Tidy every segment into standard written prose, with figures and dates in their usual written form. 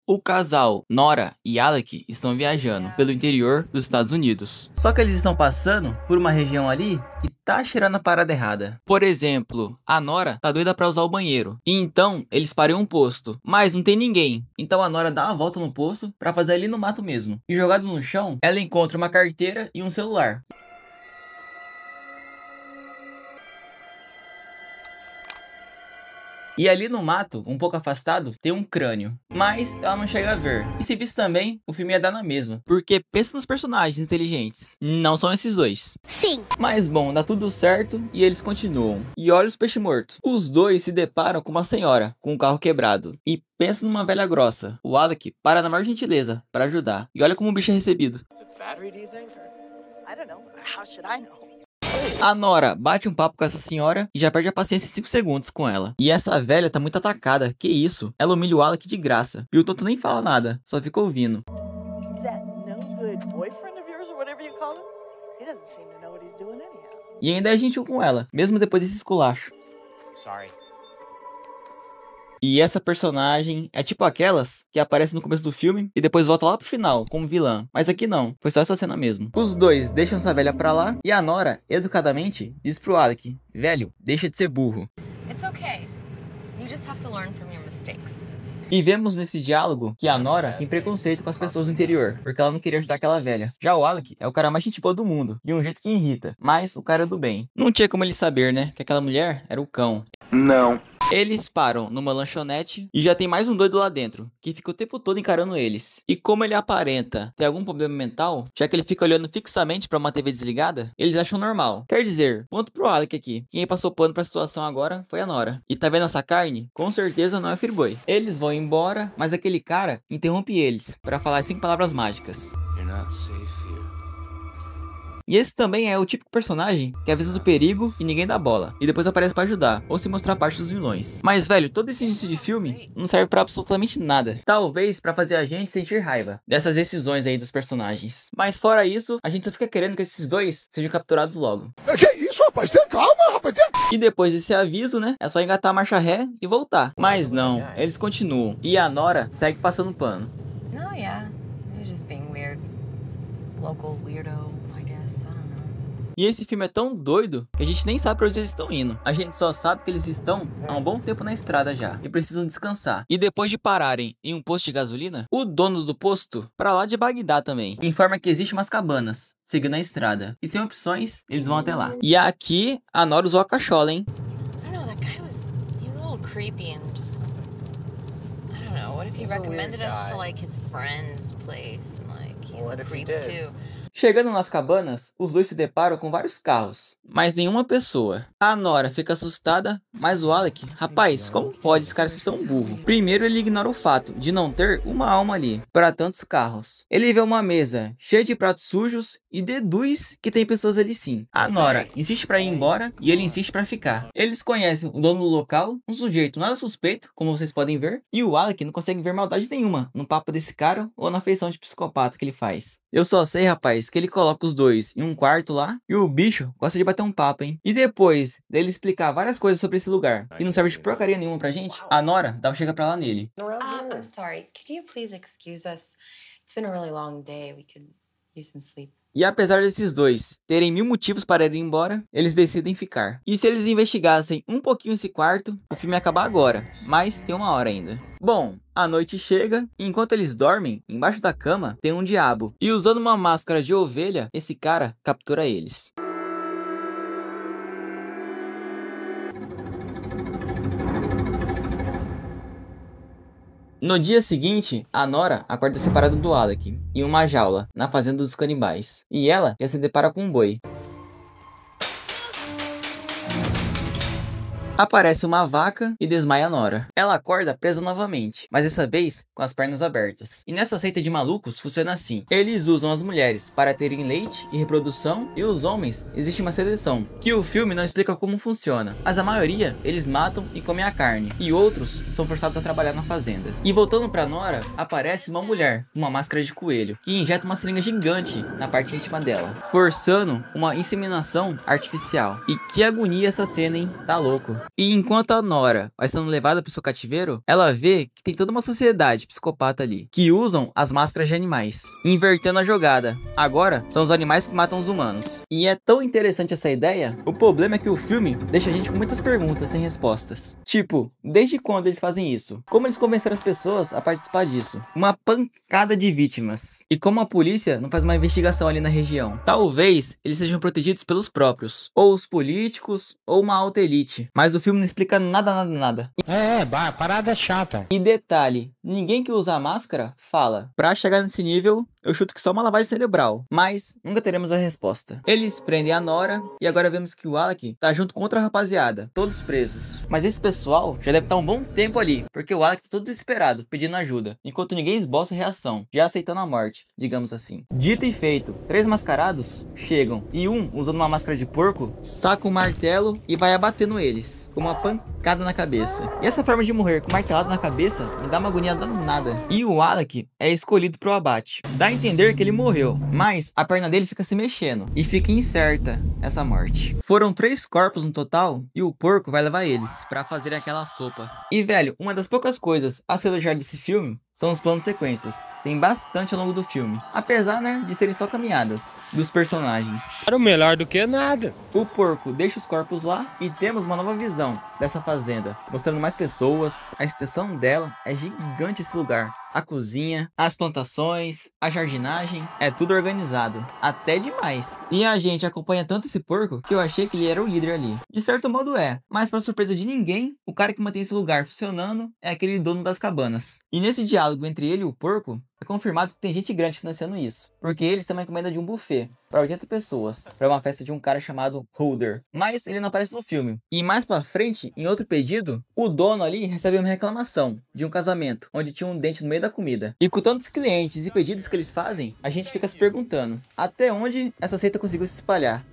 O casal Nora e Alec estão viajando pelo interior dos Estados Unidos. Só que eles estão passando por uma região ali que tá cheirando a parada errada. Por exemplo, a Nora tá doida pra usar o banheiro. E então eles param em um posto, mas não tem ninguém. Então a Nora dá uma volta no posto pra fazer ali no mato mesmo. E jogado no chão, ela encontra uma carteira e um celular. E ali no mato, um pouco afastado, tem um crânio. Mas ela não chega a ver. E se visse também, o filme ia dar na mesma. Porque pensa nos personagens inteligentes. Não são esses dois. Sim. Mas bom, dá tudo certo e eles continuam. E olha os peixes mortos. Os dois se deparam com uma senhora com um carro quebrado. E pensa numa velha grossa. O Alec para na maior gentileza para ajudar. E olha como o bicho é recebido. A Nora bate um papo com essa senhora e já perde a paciência em 5 segundos com ela. E essa velha tá muito atacada, que isso? Ela humilha o Alec de graça. E o tonto nem fala nada, só fica ouvindo. E ainda é gentil com ela, mesmo depois desse esculacho. E essa personagem é tipo aquelas que aparecem no começo do filme e depois volta lá pro final, como vilã. Mas aqui não, foi só essa cena mesmo. Os dois deixam essa velha pra lá e a Nora, educadamente, diz pro Alec: velho, deixa de ser burro. E vemos nesse diálogo que a Nora tem preconceito com as pessoas do interior, porque ela não queria ajudar aquela velha. Já o Alec é o cara mais gente boa do mundo, de um jeito que irrita, mas o cara é do bem. Não tinha como ele saber, né, que aquela mulher era o cão. Não. Eles param numa lanchonete e já tem mais um doido lá dentro, que fica o tempo todo encarando eles. E como ele aparenta ter algum problema mental, já que ele fica olhando fixamente pra uma TV desligada, eles acham normal. Quer dizer, ponto pro Alec aqui. Quem passou pano pra situação agora foi a Nora. E tá vendo essa carne? Com certeza não é Friboi. Eles vão embora, mas aquele cara interrompe eles pra falar 5 palavras mágicas. E esse também é o típico personagem que avisa do perigo e ninguém dá bola. E depois aparece pra ajudar, ou se mostrar parte dos vilões. Mas velho, todo esse início de filme não serve pra absolutamente nada. Talvez pra fazer a gente sentir raiva dessas decisões aí dos personagens. Mas fora isso, a gente só fica querendo que esses dois sejam capturados logo. Que isso, rapaz? Tenha calma, rapaz. E depois desse aviso, né, é só engatar a marcha ré e voltar. Mas não, eles continuam. E a Nora segue passando pano. Local weirdo. E esse filme é tão doido que a gente nem sabe pra onde eles estão indo. A gente só sabe que eles estão há um bom tempo na estrada já e precisam descansar. E depois de pararem em um posto de gasolina, o dono do posto, pra lá de Bagdá também, informa que existe umas cabanas seguindo a estrada. E sem opções, eles vão até lá. E aqui, a Nora usou a cachola, hein? Chegando nas cabanas, os dois se deparam com vários carros, mas nenhuma pessoa. A Nora fica assustada, mas o Alec, rapaz, como pode esse cara ser tão burro? Primeiro ele ignora o fato de não ter uma alma ali, para tantos carros. Ele vê uma mesa cheia de pratos sujos e deduz que tem pessoas ali sim. A Nora insiste para ir embora e ele insiste para ficar. Eles conhecem o dono do local, um sujeito nada suspeito, como vocês podem ver, e o Alec não consegue ver maldade nenhuma no papo desse cara ou na feição de psicopata que ele faz. Eu só sei, rapaz, que ele coloca os dois em um quarto lá e o bicho gosta de bater um papo, hein? E depois dele explicar várias coisas sobre esse lugar que não serve de porcaria nenhuma pra gente, a Nora dá um chega pra lá nele. I'm sorry. Could you please excuse us? It's been a really long day. We could use some sleep. E apesar desses dois terem 1000 motivos para ir embora, eles decidem ficar. E se eles investigassem um pouquinho esse quarto, o filme ia acabar agora, mas tem uma hora ainda. Bom, a noite chega e enquanto eles dormem, embaixo da cama tem um diabo. E usando uma máscara de ovelha, esse cara captura eles. No dia seguinte, a Nora acorda separada do Alec, em uma jaula, na fazenda dos canibais. E ela já se depara com um boi. Aparece uma vaca e desmaia a Nora. Ela acorda presa novamente, mas dessa vez com as pernas abertas. E nessa seita de malucos funciona assim. Eles usam as mulheres para terem leite e reprodução, e os homens existe uma seleção, que o filme não explica como funciona. Mas a maioria, eles matam e comem a carne, e outros são forçados a trabalhar na fazenda. E voltando pra Nora, aparece uma mulher com uma máscara de coelho, que injeta uma seringa gigante na parte íntima dela, forçando uma inseminação artificial. E que agonia essa cena, hein? Tá louco. E enquanto a Nora vai sendo levada pro seu cativeiro, ela vê que tem toda uma sociedade psicopata ali, que usam as máscaras de animais, invertendo a jogada. Agora, são os animais que matam os humanos. E é tão interessante essa ideia, o problema é que o filme deixa a gente com muitas perguntas sem respostas. Tipo, desde quando eles fazem isso? Como eles convenceram as pessoas a participar disso? Uma pancada de vítimas. E como a polícia não faz uma investigação ali na região? Talvez eles sejam protegidos pelos próprios, ou os políticos, ou uma alta elite. Mas o filme não explica nada. A parada é chata. E detalhe, ninguém que usa a máscara fala. Pra chegar nesse nível, eu chuto que só uma lavagem cerebral. Mas nunca teremos a resposta. Eles prendem a Nora e agora vemos que o Alec tá junto com outra rapaziada, todos presos. Mas esse pessoal já deve estar um bom tempo ali, porque o Alec tá todo desesperado, pedindo ajuda, enquanto ninguém esboça reação, já aceitando a morte, digamos assim. Dito e feito, 3 mascarados chegam e um, usando uma máscara de porco, saca um martelo e vai abatendo eles, com uma pancada na cabeça. E essa forma de morrer com martelado na cabeça me dá uma agonia danada. E o Alec é escolhido pro abate. Dá a entender que ele morreu, mas a perna dele fica se mexendo e fica incerta essa morte. Foram 3 corpos no total e o porco vai levar eles pra fazer aquela sopa. E velho, uma das poucas coisas a se elogiar desse filme são os planos de sequências. Tem bastante ao longo do filme, apesar, né, de serem só caminhadas dos personagens. Era melhor do que nada. O porco deixa os corpos lá e temos uma nova visão dessa fazenda, mostrando mais pessoas. A extensão dela é gigante, esse lugar. A cozinha, as plantações, a jardinagem, é tudo organizado, até demais. E a gente acompanha tanto esse porco que eu achei que ele era o líder ali. De certo modo é, mas para surpresa de ninguém, o cara que mantém esse lugar funcionando é aquele dono das cabanas. E nesse diálogo entre ele e o porco, é confirmado que tem gente grande financiando isso, porque eles têm uma encomenda de um buffet para 80 pessoas, para uma festa de um cara chamado Holder, mas ele não aparece no filme. E mais pra frente, em outro pedido, o dono ali recebe uma reclamação de um casamento, onde tinha um dente no meio da comida. E com tantos clientes e pedidos que eles fazem, a gente fica se perguntando, até onde essa seita conseguiu se espalhar?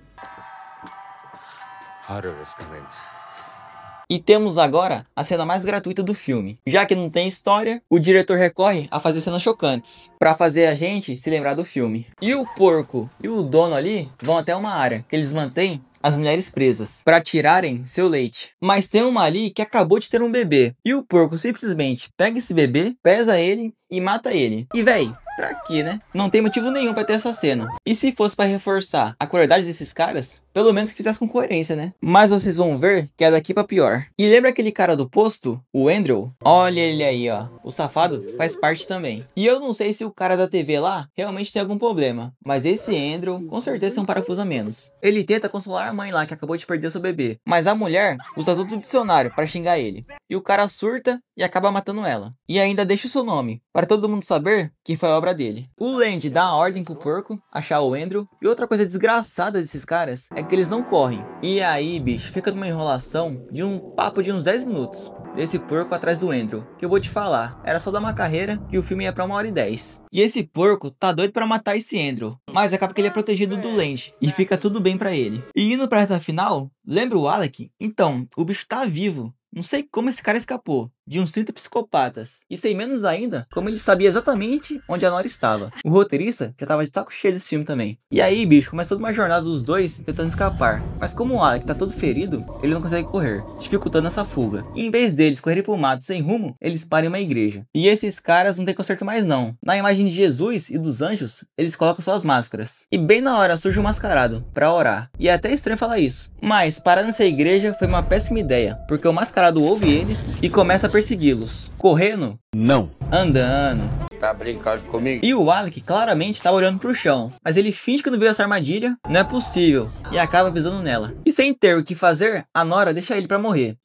E temos agora a cena mais gratuita do filme. Já que não tem história, o diretor recorre a fazer cenas chocantes, pra fazer a gente se lembrar do filme. E o porco e o dono ali vão até uma área que eles mantêm as mulheres presas, para tirarem seu leite. Mas tem uma ali que acabou de ter um bebê, e o porco simplesmente pega esse bebê, pesa ele e mata ele. E véi, pra quê, né? Não tem motivo nenhum pra ter essa cena. E se fosse pra reforçar a crueldade desses caras, pelo menos que fizesse com coerência, né? Mas vocês vão ver que é daqui pra pior. E lembra aquele cara do posto? O Andrew? Olha ele aí, ó. O safado faz parte também. E eu não sei se o cara da TV lá realmente tem algum problema, mas esse Andrew com certeza tem um parafuso a menos. Ele tenta consolar a mãe lá que acabou de perder seu bebê, mas a mulher usa todo o dicionário pra xingar ele. E o cara surta e acaba matando ela. E ainda deixa o seu nome, para todo mundo saber que foi obra dele. O Landy dá a ordem pro porco achar o Andrew. E outra coisa desgraçada desses caras é que eles não correm. E aí, bicho, fica numa enrolação de um papo de uns 10 minutos. Desse porco atrás do Andrew, que eu vou te falar, era só dar uma carreira que o filme ia pra 1h10. E esse porco tá doido pra matar esse Andrew, mas acaba que ele é protegido do Landy, e fica tudo bem pra ele. E indo pra reta final, lembra o Alec? Então, o bicho tá vivo. Não sei como esse cara escapou de uns 30 psicopatas. E sei menos ainda como ele sabia exatamente onde a Nora estava. O roteirista já tava de saco cheio desse filme também. E aí, bicho, começa toda uma jornada dos dois tentando escapar. Mas como o Alec tá todo ferido, ele não consegue correr, dificultando essa fuga. E em vez deles correrem pro mato sem rumo, eles param em uma igreja. E esses caras não tem conserto mais não. Na imagem de Jesus e dos anjos, eles colocam suas máscaras. E bem na hora surge um mascarado pra orar. E é até estranho falar isso. Mas parar nessa igreja foi uma péssima ideia, porque o mascarado ouve eles e começa a persegui-los. Correndo? Não. Andando. Tá brincando comigo? E o Alec claramente tá olhando pro chão, mas ele finge que não viu essa armadilha, não é possível, e acaba pisando nela. E sem ter o que fazer, a Nora deixa ele pra morrer.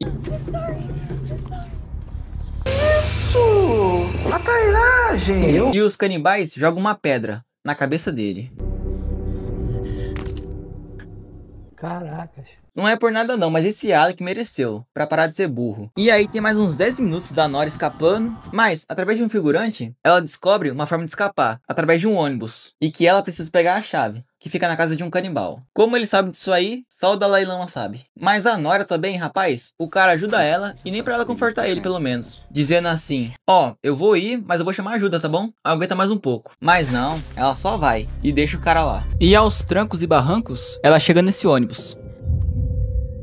Isso! Uma trairagem! E os canibais jogam uma pedra na cabeça dele. Caracas. Não é por nada não, mas esse Alec mereceu, pra parar de ser burro. E aí tem mais uns 10 minutos da Nora escapando, mas através de um figurante, ela descobre uma forma de escapar, através de um ônibus. E que ela precisa pegar a chave, que fica na casa de um canibal. Como ele sabe disso aí, só o Dalai Lama sabe. Mas a Nora também, rapaz, o cara ajuda ela, e nem pra ela confortar ele pelo menos. Dizendo assim, ó, eu vou ir, mas eu vou chamar ajuda, tá bom? Aguenta mais um pouco. Mas não, ela só vai, e deixa o cara lá. E aos trancos e barrancos, ela chega nesse ônibus.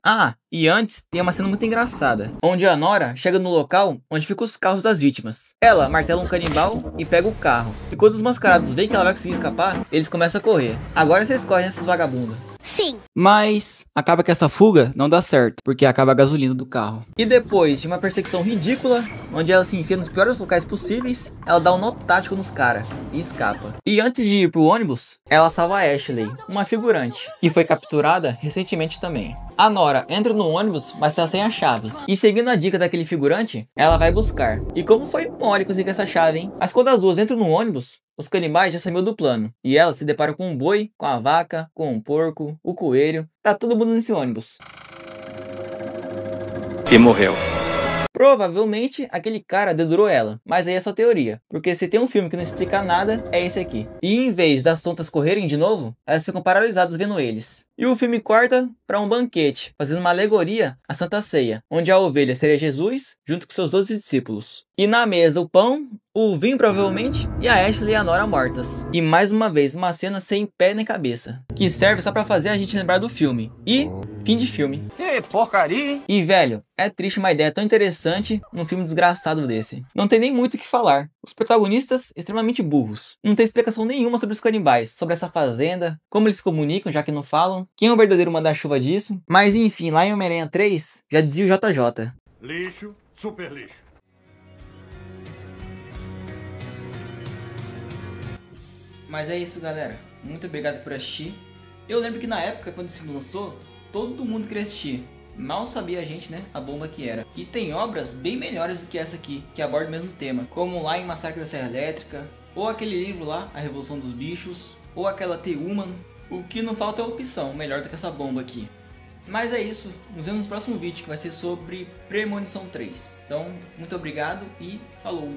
Ah, e antes tem uma cena muito engraçada, onde a Nora chega no local onde ficam os carros das vítimas. Ela martela um canibal e pega o carro. E quando os mascarados veem que ela vai conseguir escapar, eles começam a correr. Agora vocês correm esses vagabundos. Sim. Mas acaba que essa fuga não dá certo, porque acaba a gasolina do carro. E depois de uma perseguição ridícula, onde ela se enfia nos piores locais possíveis, ela dá um nó tático nos caras e escapa. E antes de ir pro ônibus, ela salva a Ashley, uma figurante, que foi capturada recentemente também. A Nora entra no ônibus, mas tá sem a chave. E seguindo a dica daquele figurante, ela vai buscar. E como foi mole conseguir essa chave, hein? Mas quando as duas entram no ônibus, os canibais já saíram do plano. E ela se depara com um boi, com a vaca, com o porco, o coelho. Tá todo mundo nesse ônibus. E morreu. Provavelmente aquele cara dedurou ela, mas aí é só teoria, porque se tem um filme que não explica nada, é esse aqui. E em vez das tontas correrem de novo, elas ficam paralisadas vendo eles. E o filme corta para um banquete, fazendo uma alegoria à Santa Ceia, onde a ovelha seria Jesus, junto com seus 12 discípulos. E na mesa o pão, o vinho provavelmente, e a Ashley e a Nora mortas. E mais uma vez, uma cena sem pé nem cabeça, que serve só pra fazer a gente lembrar do filme. E fim de filme. Que porcaria, hein? E velho, é triste uma ideia tão interessante num filme desgraçado desse. Não tem nem muito o que falar. Os protagonistas extremamente burros. Não tem explicação nenhuma sobre os canibais, sobre essa fazenda, como eles se comunicam já que não falam, quem é o verdadeiro manda-chuva disso. Mas enfim, lá em Homem-Aranha 3, já dizia o JJ. Lixo, super lixo. Mas é isso, galera. Muito obrigado por assistir. Eu lembro que na época, quando esse filme lançou, todo mundo queria assistir. Mal sabia a gente, né, a bomba que era. E tem obras bem melhores do que essa aqui, que abordam o mesmo tema. Como lá em Massacre da Serra Elétrica, ou aquele livro lá, A Revolução dos Bichos, ou aquela The Human. O que não falta é opção, melhor do que essa bomba aqui. Mas é isso, nos vemos no próximo vídeo, que vai ser sobre Premonição 3. Então, muito obrigado e falou!